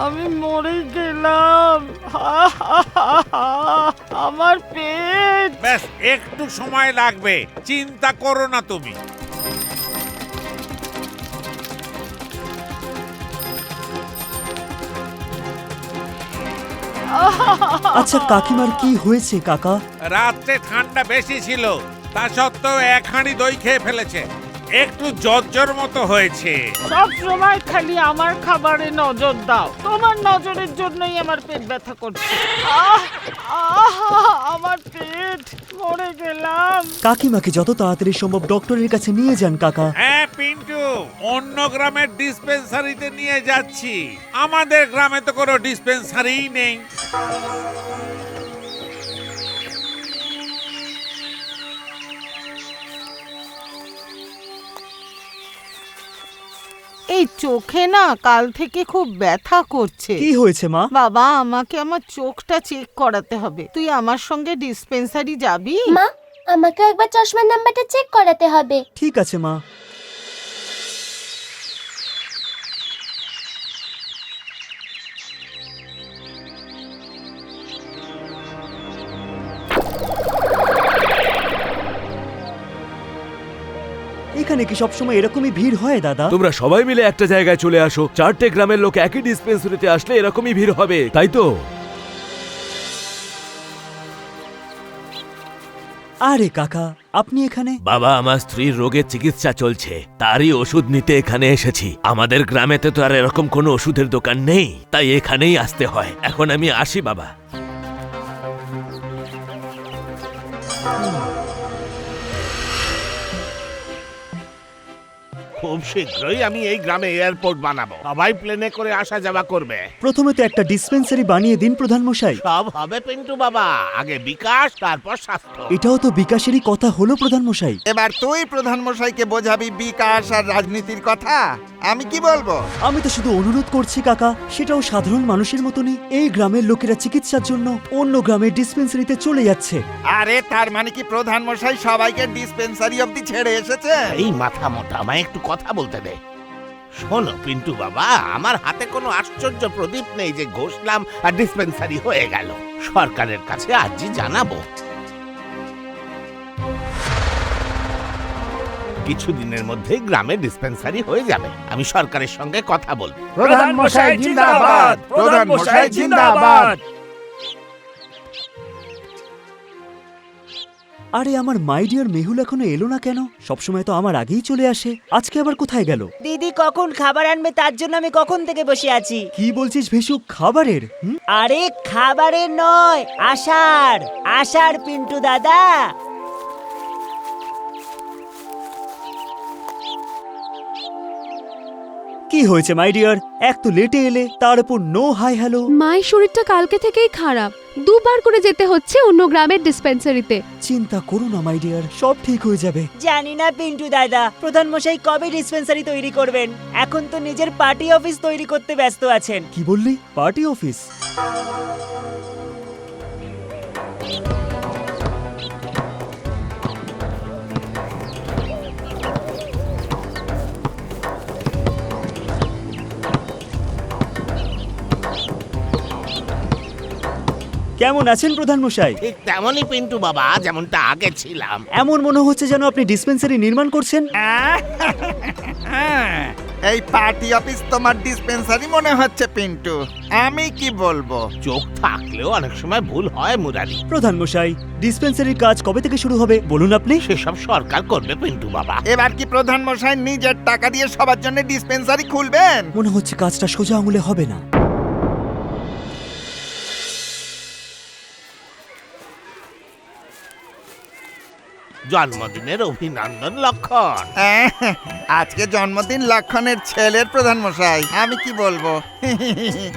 আমি মরে গেলাম। আমার পেট। ব্যাস একটু সময় লাগবে, চিন্তা করো না তুমি। আচ্ছা কাকিমার কি হয়েছে কাকা? রাত্রে ঠান্ডা বেশি ছিল, তা সত্ত্বেও 1 হাঁড়ি দই খেয়ে ফেলেছে। একটু জ্বর মতো হয়েছে। সব সময় খালি আমার খাবারে নজর দাও, তোমার নজরের জন্যই আমার পেট ব্যথা করছে। আমার পেট, মরে গেলাম। কাকিমাকে যত তাড়াতাড়ি সম্ভব ডক্টরের কাছে নিয়ে যান কাকা। হ্যাঁ পিন্টু, অন্য গ্রামের ডিসপেন্সারিতে নিয়ে যাচ্ছি। আমাদের গ্রামে তো কোনো ডিসপেন্সারিই নেই। এই চোখে না কাল থেকে খুব ব্যথা করছে। কি হয়েছে মা? বাবা, আমাকে আমার চোখটা চেক করাতে হবে। তুই আমার সঙ্গে ডিসপেন্সারি যাবি? মা, আমাকে একবার চশমার নাম্বারটা চেক করাতে হবে। ঠিক আছে মা। এখানে কি সবসময় এরকমই ভিড় হয় দাদা? তোমরা সবাই মিলে একটা জায়গায় চলে আসো। 4টে গ্রামের লোক একই ডিসপেন্সারিতে আসলে এরকমই ভিড় হবে, তাই তো? আরে কাকা, আপনি এখানে? বাবা, আমার স্ত্রীর রোগের চিকিৎসা চলছে, তারই ওষুধ নিতে এখানে এসেছি। আমাদের গ্রামেতে তো আর এরকম কোনো ওষুধের দোকান নেই, তাই এখানেই আসতে হয়। এখন আমি আসি বাবা। খুব শীঘ্রই আমি এই গ্রামে এয়ারপোর্ট বানাবো, সবাই প্লেনে করে আসা যাওয়া করবে। প্রথমে তো একটা ডিসপেন্সারি বানিয়ে দিন প্রধান মশাই। সব হবে পিন্টু বাবা, আগে বিকাশ তারপর স্বাস্থ্য। এটাও তো বিকাশেরই কথা হলো প্রধান মশাই। এবার তুই প্রধান মশাইকে বোঝাবি বিকাশ আর রাজনীতির কথা। আমি কি বলবো? আমি তো শুধু অনুরোধ করছি কাকা, সেটাও সাধারণ মানুষের মতনই। এই গ্রামের লোকেরা চিকিৎসার জন্য অন্য গ্রামের ডিসপেন্সারিতে চলে যাচ্ছে। আরে তার মানে কি প্রধান মশাই সবাইকে ডিসপেন্সারি অবধি ছেড়ে এসেছে? এই মাথা মোটা, আমায় একটু কথা বলতে দে। শোনো পিন্টু বাবা, আমার হাতে কোনো আশ্চর্য প্রদীপ নেই যে ঘষলাম আর ডিসপেন্সারি হয়ে গেল। সরকারের কাছে আজই জানাবো। কিছুদিনের মধ্যেই গ্রামে ডিসপেন্সারি হয়ে যাবে। আমি সরকারের সঙ্গে কথা বলবো। প্রধান মশাই জিন্দাবাদ! প্রধান মশাই জিন্দাবাদ! আরে আমার মাই ডিয়ার মেহুল এখনো এলো না কেন? সবসময় তো আমার আগেই চলে আসে, আজকে আবার কোথায় গেল? দিদি কখন খাবার আনবে তার জন্য আমি কখন থেকে বসে আছি। কি বলছিস ভেসু, খাবারের? আরে খাবারের নয়, আষাঢ় আষাঢ় পিন্টু দাদা। কি হয়েছে মাই ডিয়ার? এক তো লেটে এলে, তার উপর নো হাই হ্যালো। মায়ের শরীরটা কালকে থেকেই খারাপ, দুবার করে যেতে হচ্ছে অন্য গ্রামের ডিসপেন্সারিতে। চিন্তা করো না মাই ডিয়ার, সব ঠিক হয়ে যাবে। জানি না পিন্টু দাদা, প্রধান মশাই কবে ডিসপেন্সারি তৈরি করবেন। এখন তো নিজের পার্টি অফিস তৈরি করতে ব্যস্ত আছেন। কি বললি? Party office? কেমন আছেন প্রধান মশাই? ঠিক তেমনই পিন্টু বাবা, যেমনটা আগে ছিলাম। এমন মনে হচ্ছে যেন আপনি ডিসপেন্সারি নির্মাণ করছেন। এই পার্টি অফিস তোমার ডিসপেন্সারি মনে হচ্ছে পিন্টু। আমি কি বলবো? চোখ থাকলেও অনেক সময় ভুল হয় মুরারি। প্রধান মশাই, ডিসপেন্সারির কাজ কবে থেকে শুরু হবে বলুন আপনি? সেসব সরকার করবে পিন্টু বাবা। এবার কি প্রধান মশাই নিজের টাকা দিয়ে সবার জন্য ডিসপেন্সারি খুলবেন? মনে হচ্ছে কাজটা সোজা আঙুলে হবে না। জন্মদিনের অভিনন্দন লক্ষণ। আজকে জন্মদিন লক্ষণের ছেলের প্রধান মশাই। আমি কি বলবো?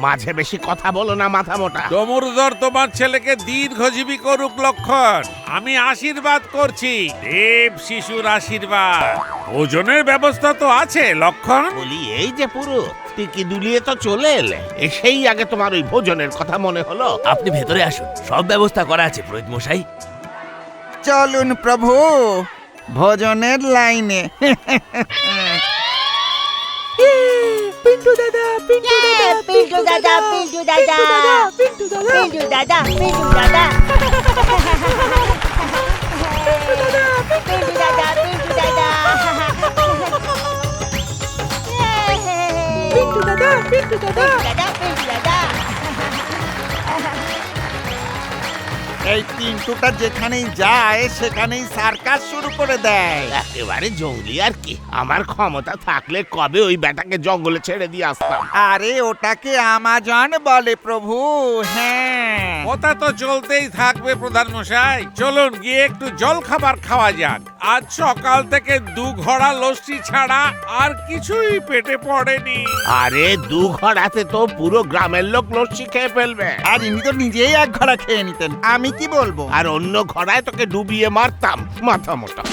মাঝে বেশি কথা বলো না মাথা মোটা। ডমরুধর তোমার ছেলেকে দীর্ঘজীবী করুক লক্ষণ। আমি আশীর্বাদ করছি, দেব শিশুর আশীর্বাদ। ভোজনের ব্যবস্থা তো আছে লক্ষণ। বলি এই যে পুরো টিকি দুলিয়ে তো চলে এলে, এসেই আগে তোমার ওই ভোজনের কথা মনে হলো। আপনি ভেতরে আসুন, সব ব্যবস্থা করা আছে পুরোহিত মশাই। চলুন প্রভু, ভোজনের লাইনে। পিন্টু দাদা, পিন্টু দাদা, পিন্টু দাদা, পিন্টু দাদা, পিন্টু দাদা, পিন্টু দাদা, পিন্টু দাদা, পিন্টু দাদা, পিন্টু দাদা, পিন্টু দাদা, পিন্টু দাদা। পিন্টু দাদা। এই পিন্টুটা যেখানেই যায় সেখানেই সার্কাস শুরু করে দেয়। একেবারে জঙ্গলি আর কি। আমার ক্ষমতা থাকলে কবে ওই ব্যাটাকে জঙ্গলে ছেড়ে দিয়ে আসতাম। আরে ওটাকে আমাজন বলে প্রভু। হ্যাঁ, কথা তো চলতেই থাকবে প্রধান মশাই। চলুন গিয়ে একটু জল খাবার খাওয়া যাক। আজ সকাল থেকে 2 ঘড়া লস্যি ছাড়া আর কিছুই পেটে পড়েনি। আরে 2 ঘড়াতে তো পুরো গ্রামের লোক লস্যি খেয়ে ফেলবে। আর ইনি তো নিজেই 1 ঘড়া খেয়ে নিতেন, আমি কি বলবো। আর অন্য ঘড়ায় তোকে ডুবিয়ে মারতাম, মাথা মোটা।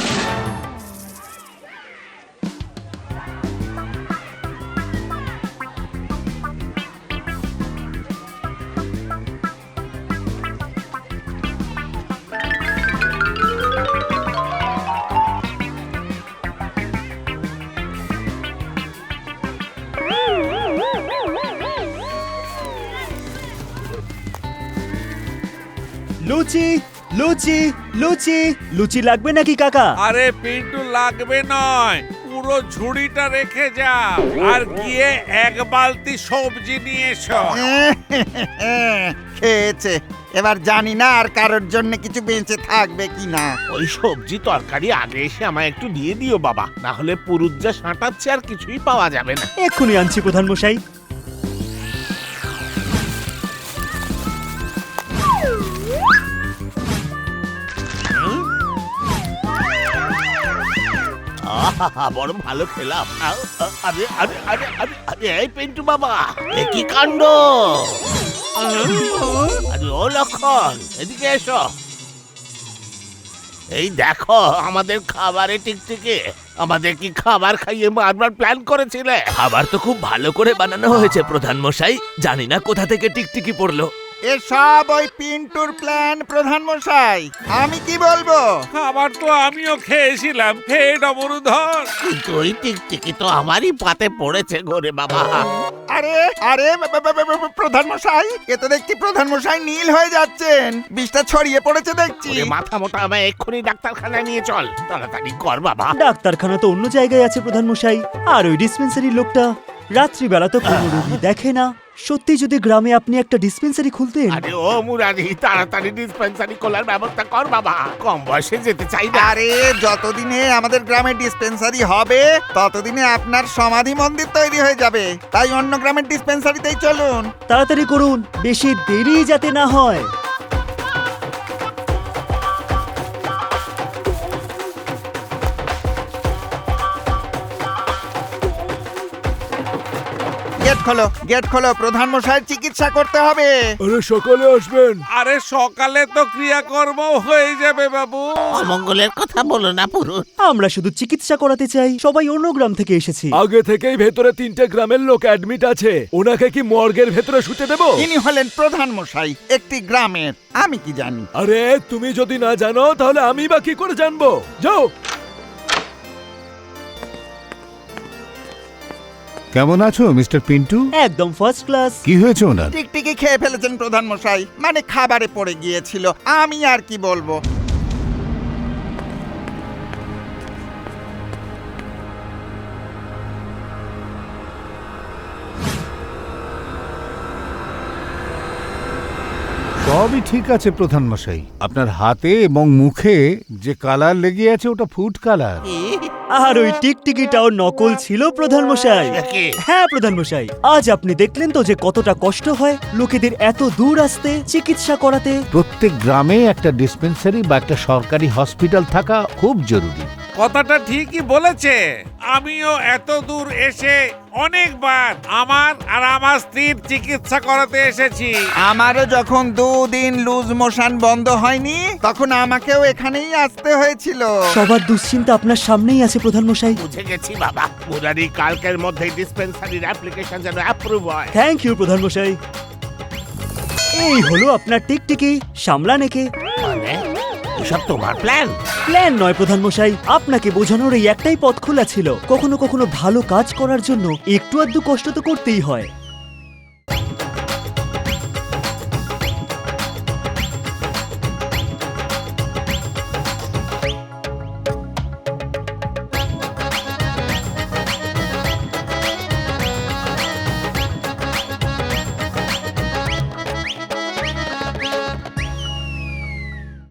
লুচি, লুচি, লুচি, লুচি লাগবে নাকি কাকা? আরে পিন্টু লাগবে নয়, পুরো ঝুড়িটা রেখে যাও আর গিয়ে 1 বালতি সবজি নিয়ে এসো। খেয়েছে, এবার জানি না আর কারোর জন্য কিছু বেঁচে থাকবে কিনা। ওই সবজি তরকারি আগে এসে আমায় একটু দিয়ে দিও বাবা, না হলে পুরুত যা সাঁটাচ্ছে আর কিছুই পাওয়া যাবে না। এক্ষুনি আনছি প্রধান মশাই। আহা, বড় ভালো খেলাম। আরে আরে আরে আরে আরে, এই পিন্টু বাবা, এ কি কাণ্ড! আরে ও লক্ষণ, এদিকে এসো। এই দেখো আমাদের খাবারে টিকটিকি। আমাদের কি খাবার খাইয়ে মারবার প্ল্যান করেছিলে? খাবার তো খুব ভালো করে বানানো হয়েছে প্রধান মশাই। জানি না কোথা থেকে টিকটিকি পড়লো। এসব ওই পিন্টুর প্ল্যান প্রধান মশাই, আমি কি বলবো। খাবার তো আমিও খেয়েছিলাম, হে ডমরুধর। কিন্তু ওই টিকটিকি তো আমারই পাতে পড়েছে গোরে বাবা। আরে আরে প্রধান মশাই, এ তো দেখছি প্রধান মশাই নীল হয়ে যাচ্ছেন, বিষটা ছড়িয়ে পড়েছে দেখছি। ওরে মাথা মোটা, আমায় এক্ষুনি ডাক্তারখানায় নিয়ে চল, তাড়াতাড়ি কর বাবা। ডাক্তারখানা তো অন্য জায়গায় আছে প্রধান মশাই। আর ওই ডিসপেন্সারির লোকটা রাত্রিবেলা তো কোনো রোগী দেখে না। সত্যি যদি গ্রামে আপনি একটা ডিসপেন্সারি খুলতেন। আরে ও মুরারি, তাড়াতাড়ি ডিসপেন্সারি খোলার ব্যবস্থা কর বাবা, কম বয়সে যেতে চাই না। আরে যতদিনে আমাদের গ্রামে ডিসপেন্সারি হবে ততদিনে আপনার সমাধি মন্দির তৈরি হয়ে যাবে, তাই অন্য গ্রামের ডিসপেন্সারিতেই চলুন। তাড়াতাড়ি করুন, বেশি দেরি যাতে না হয়। গেট খোলো, গেট খোলো, প্রধান মশাইয়ের চিকিৎসা করতে হবে। আরে সকালে আসবেন। আরে সকালে তো ক্রিয়াকর্ম হয়ে যাবে বাবু। অমঙ্গলের কথা বলো না পুরুষ। আমরা শুধু চিকিৎসা করাতে চাই, সবাই অন্য গ্রাম থেকে এসেছি। আগে থেকেই ভেতরে 3টে গ্রামের লোক অ্যাডমিট আছে। ওনাকে কি মর্গের ভেতরে শুতে দেবো? ইনি হলেন প্রধান মশাই একটি গ্রামের, আমি কি জানি। আরে তুমি যদি না জানো তাহলে আমি বা কি করে জানবো? যাও। কেমন আছো মিস্টার পিন্টু? একদম ফার্স্ট ক্লাস। কি হয়েছে ওনার? টিকটিকি খেয়ে ফেলেছেন প্রধান মশাই, মানে খাবারে পড়ে গিয়েছিল, আমি আর কি বলবো। সবই ঠিক আছে প্রধান মশাই। আপনার হাতে এবং মুখে যে কালার লেগে আছে ওটা ফুড কালার। আর ওই টিকটিকিটাও নকল ছিল প্রধান মশাই। কি? হ্যাঁ প্রধান মশাই, আজ আপনি দেখলেন তো যে কতটা কষ্ট হয় লোকেদের এত দূর আসতে চিকিৎসা করাতে। প্রত্যেক গ্রামে একটা ডিসপেন্সারি বা একটা সরকারি হসপিটাল থাকা খুব জরুরি। কথাটা ঠিকই বলেছে। আমিও এত দূর এসে অনেকবার আমার আর আমার স্ত্রীর চিকিৎসা করাতে এসেছি। আমারও যখন 2 দিন লুজ মোশন বন্ধ হয়নি তখন আমাকেও এখানেই আসতে হয়েছিল। সবার দুশ্চিন্তা আপনার সামনেই আছে প্রধান মশাই। বুঝে গেছি বাবা, মুরারি কালকের মধ্যে ডিসপেন্সারির অ্যাপ্লিকেশন যেন অ্যাপ্রুভ হয়। থ্যাংক ইউ প্রধান মশাই। এই হলো আপনার টিকটিকি, সামলান একে। মানে এসব তোমার প্ল্যান? প্ল্যান নয় প্রধান মশাই, আপনাকে বোঝানোর এই একটাই পথ খোলা ছিল। কখনো কখনো ভালো কাজ করার জন্য একটু আধটু কষ্ট তো করতেই হয়।